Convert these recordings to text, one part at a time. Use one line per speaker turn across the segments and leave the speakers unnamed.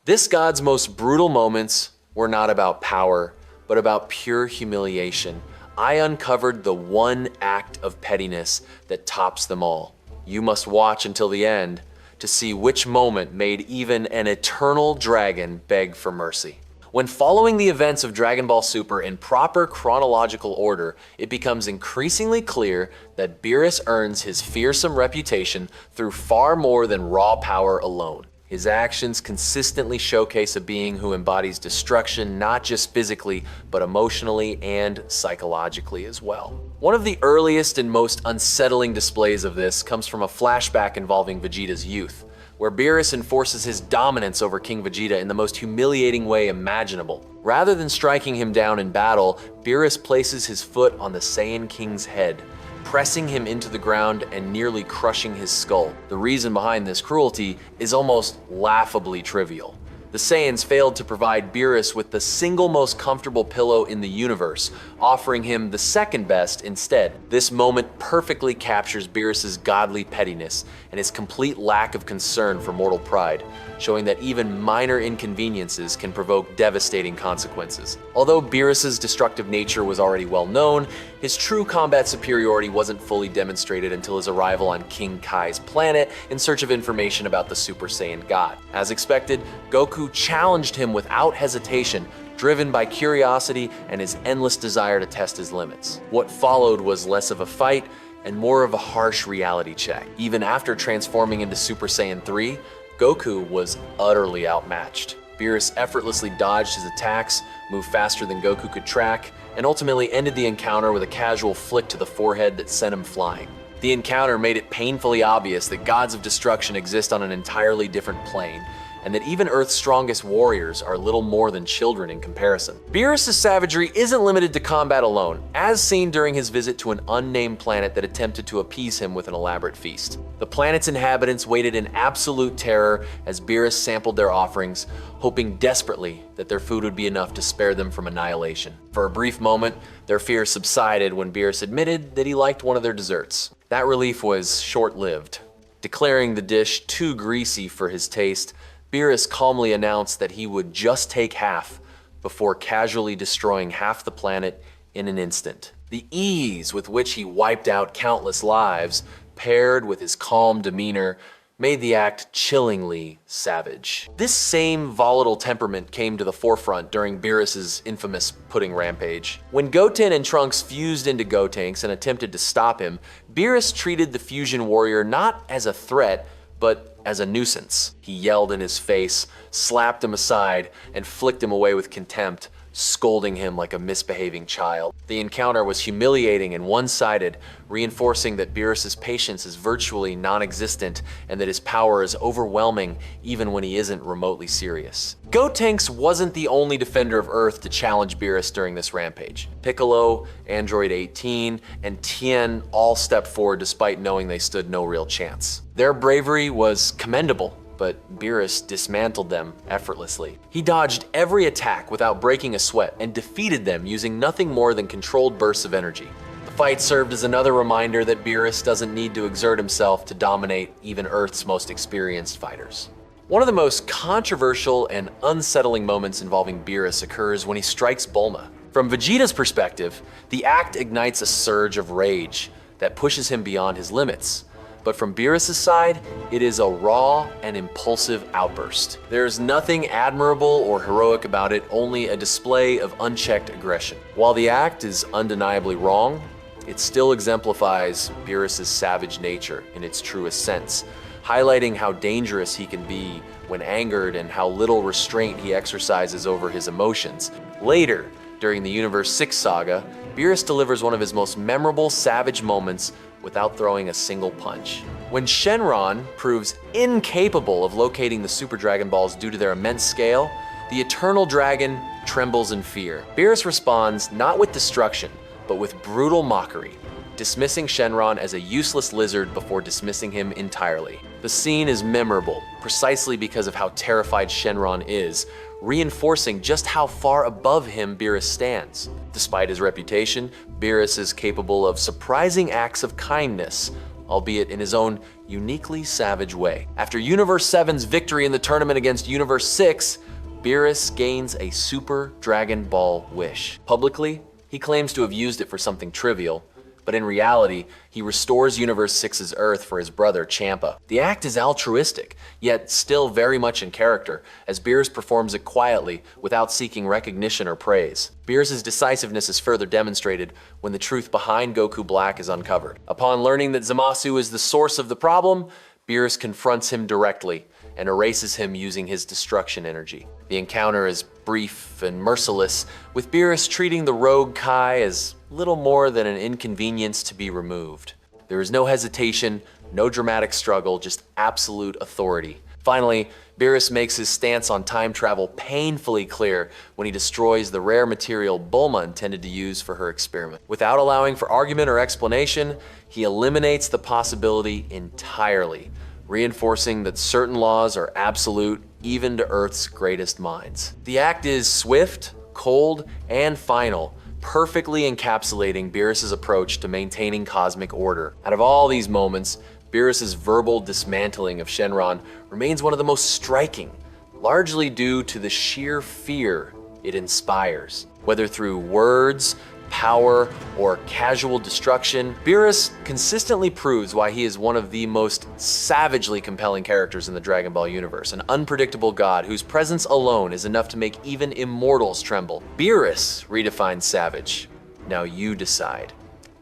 This god's most brutal moments were not about power, but about pure humiliation. I uncovered the one act of pettiness that tops them all. You must watch until the end to see which moment made even an eternal dragon beg for mercy. When following the events of Dragon Ball Super in proper chronological order, it becomes increasingly clear that Beerus earns his fearsome reputation through far more than raw power alone. His actions consistently showcase a being who embodies destruction not just physically, but emotionally and psychologically as well. One of the earliest and most unsettling displays of this comes from a flashback involving Vegeta's youth, where Beerus enforces his dominance over King Vegeta in the most humiliating way imaginable. Rather than striking him down in battle, Beerus places his foot on the Saiyan King's head, pressing him into the ground and nearly crushing his skull. The reason behind this cruelty is almost laughably trivial. The Saiyans failed to provide Beerus with the single most comfortable pillow in the universe, offering him the second best instead. This moment perfectly captures Beerus's godly pettiness and his complete lack of concern for mortal pride, showing that even minor inconveniences can provoke devastating consequences. Although Beerus's destructive nature was already well known, his true combat superiority wasn't fully demonstrated until his arrival on King Kai's planet in search of information about the Super Saiyan God. As expected, Goku challenged him without hesitation, driven by curiosity and his endless desire to test his limits. What followed was less of a fight and more of a harsh reality check. Even after transforming into Super Saiyan 3, Goku was utterly outmatched. Beerus effortlessly dodged his attacks, moved faster than Goku could track, and ultimately ended the encounter with a casual flick to the forehead that sent him flying. The encounter made it painfully obvious that gods of destruction exist on an entirely different plane, and that even Earth's strongest warriors are little more than children in comparison. Beerus' savagery isn't limited to combat alone, as seen during his visit to an unnamed planet that attempted to appease him with an elaborate feast. The planet's inhabitants waited in absolute terror as Beerus sampled their offerings, hoping desperately that their food would be enough to spare them from annihilation. For a brief moment, their fear subsided when Beerus admitted that he liked one of their desserts. That relief was short-lived. Declaring the dish too greasy for his taste, Beerus calmly announced that he would just take half before casually destroying half the planet in an instant. The ease with which he wiped out countless lives, paired with his calm demeanor, made the act chillingly savage. This same volatile temperament came to the forefront during Beerus' infamous pudding rampage. When Goten and Trunks fused into Gotenks and attempted to stop him, Beerus treated the fusion warrior not as a threat, but as a nuisance. He yelled in his face, slapped him aside, and flicked him away with contempt, scolding him like a misbehaving child. The encounter was humiliating and one-sided, reinforcing that Beerus' patience is virtually non-existent and that his power is overwhelming even when he isn't remotely serious. Gotenks wasn't the only defender of Earth to challenge Beerus during this rampage. Piccolo, Android 18, and Tien all stepped forward despite knowing they stood no real chance. Their bravery was commendable, but Beerus dismantled them effortlessly. He dodged every attack without breaking a sweat and defeated them using nothing more than controlled bursts of energy. The fight served as another reminder that Beerus doesn't need to exert himself to dominate even Earth's most experienced fighters. One of the most controversial and unsettling moments involving Beerus occurs when he strikes Bulma. From Vegeta's perspective, the act ignites a surge of rage that pushes him beyond his limits. But from Beerus' side, it is a raw and impulsive outburst. There's nothing admirable or heroic about it, only a display of unchecked aggression. While the act is undeniably wrong, it still exemplifies Beerus' savage nature in its truest sense, highlighting how dangerous he can be when angered and how little restraint he exercises over his emotions. Later, during the Universe 6 saga, Beerus delivers one of his most memorable savage moments without throwing a single punch. When Shenron proves incapable of locating the Super Dragon Balls due to their immense scale, the Eternal Dragon trembles in fear. Beerus responds not with destruction, but with brutal mockery, dismissing Shenron as a useless lizard before dismissing him entirely. The scene is memorable, precisely because of how terrified Shenron is, reinforcing just how far above him Beerus stands. Despite his reputation, Beerus is capable of surprising acts of kindness, albeit in his own uniquely savage way. After Universe 7's victory in the tournament against Universe 6, Beerus gains a Super Dragon Ball wish. Publicly, he claims to have used it for something trivial, but in reality, he restores Universe 6's Earth for his brother, Champa. The act is altruistic, yet still very much in character, as Beerus performs it quietly, without seeking recognition or praise. Beerus' decisiveness is further demonstrated when the truth behind Goku Black is uncovered. Upon learning that Zamasu is the source of the problem, Beerus confronts him directly and erases him using his destruction energy. The encounter is brief and merciless, with Beerus treating the rogue Kai as little more than an inconvenience to be removed. There is no hesitation, no dramatic struggle, just absolute authority. Finally, Beerus makes his stance on time travel painfully clear when he destroys the rare material Bulma intended to use for her experiment. Without allowing for argument or explanation, he eliminates the possibility entirely, reinforcing that certain laws are absolute even to Earth's greatest minds. The act is swift, cold, and final, perfectly encapsulating Beerus' approach to maintaining cosmic order. Out of all these moments, Beerus' verbal dismantling of Shenron remains one of the most striking, largely due to the sheer fear it inspires. Whether through words, power, or casual destruction, Beerus consistently proves why he is one of the most savagely compelling characters in the Dragon Ball universe, an unpredictable god whose presence alone is enough to make even immortals tremble. Beerus redefines savage. Now you decide.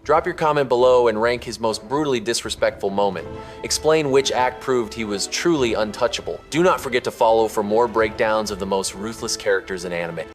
Drop your comment below and rank his most brutally disrespectful moment. Explain which act proved he was truly untouchable. Do not forget to follow for more breakdowns of the most ruthless characters in anime.